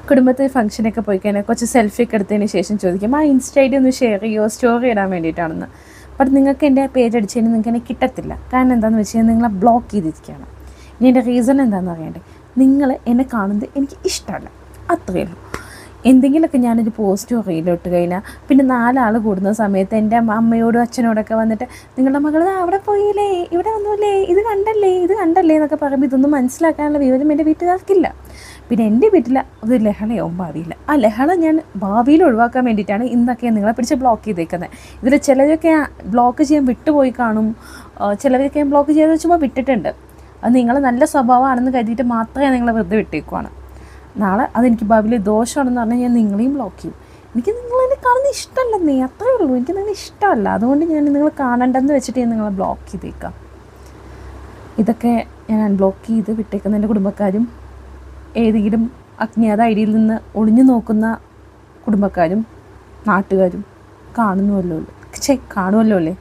കുടുംബത്തിൽ ഫംഗ്ഷനൊക്കെ പോയി കഴിഞ്ഞാൽ കുറച്ച് സെൽഫിയൊക്കെ എടുത്തതിന് ശേഷം ചോദിക്കും ഇൻസ്റ്റ ഐ ഡി ഒന്ന് ഷെയർ ചെയ്യുമോ, സ്റ്റോറി ഇടാൻ വേണ്ടിയിട്ടാണെന്ന്. ബട്ട് നിങ്ങൾക്ക് എൻ്റെ പേജ് അടിച്ച് കഴിഞ്ഞാൽ നിങ്ങൾക്ക് എന്നെ കിട്ടത്തില്ല. കാരണം എന്താണെന്ന് വെച്ച് കഴിഞ്ഞാൽ നിങ്ങളെ ബ്ലോക്ക് ചെയ്തിരിക്കുകയാണ്. ഇനി എൻ്റെ റീസൺ എന്താണെന്ന് അറിയണ്ടേ, നിങ്ങൾ എന്നെ കാണുന്നത് എനിക്ക് ഇഷ്ടമല്ല, അത്രയേ ഉള്ളൂ. എന്തെങ്കിലുമൊക്കെ ഞാനൊരു പോസ്റ്റോ റീലോ ഇട്ട് കഴിഞ്ഞാൽ പിന്നെ 4 ആൾ കൂടുന്ന സമയത്ത് എൻ്റെ അമ്മയോടും അച്ഛനോടൊക്കെ വന്നിട്ട് നിങ്ങളുടെ മകൾ അവിടെ പോയില്ലേ, ഇവിടെ വന്നില്ലേ, ഇത് കണ്ടല്ലേ എന്നൊക്കെ പറയുമ്പോൾ ഇതൊന്നും മനസ്സിലാക്കാനുള്ള വിവരം എൻ്റെ വീട്ടുകാർക്കില്ല. പിന്നെ എൻ്റെ വീട്ടിൽ അത് ലഹളയാവും ഭാവിയിൽ. ആ ലഹള ഞാൻ ഭാവിയിൽ ഒഴിവാക്കാൻ വേണ്ടിയിട്ടാണ് ഇന്നൊക്കെ നിങ്ങളെ പിടിച്ച് ബ്ലോക്ക് ചെയ്തേക്കുന്നത്. ഇതിൽ ചിലരൊക്കെ ബ്ലോക്ക് ചെയ്യാൻ വിട്ടുപോയി കാണും, ചിലരൊക്കെ ഞാൻ ബ്ലോക്ക് ചെയ്ത് വെച്ചുമ്പോൾ വിട്ടിട്ടുണ്ട്. അത് നിങ്ങൾ നല്ല സ്വഭാവമാണെന്ന് കരുതിയിട്ട് മാത്രമേ നിങ്ങളെ വെറുതെ വിട്ടേക്കുവാണ്. നാളെ അതെനിക്ക് ഭാവിയിൽ ദോഷമാണെന്ന് പറഞ്ഞാൽ ഞാൻ നിങ്ങളെയും ബ്ലോക്ക് ചെയ്യും. എനിക്ക് നിങ്ങളെന്നെ കാണുന്നത് ഇഷ്ടമല്ലെന്നേ, അത്രയേ ഉള്ളൂ. എനിക്ക് നിങ്ങൾ ഇഷ്ടമല്ല, അതുകൊണ്ട് ഞാൻ നിങ്ങൾ കാണണ്ടെന്ന് വെച്ചിട്ട് ഞാൻ നിങ്ങളെ ബ്ലോക്ക് ചെയ്തേക്കാം. ഇതൊക്കെ ഞാൻ അൺബ്ലോക്ക് ചെയ്ത് വിട്ടേക്കുന്ന എൻ്റെ കുടുംബക്കാരും ഏതെങ്കിലും അജ്ഞാത ഐഡിയിൽ നിന്ന് ഒളിഞ്ഞു നോക്കുന്ന കുടുംബക്കാരും നാട്ടുകാരും കാണുമല്ലോ അല്ലേ.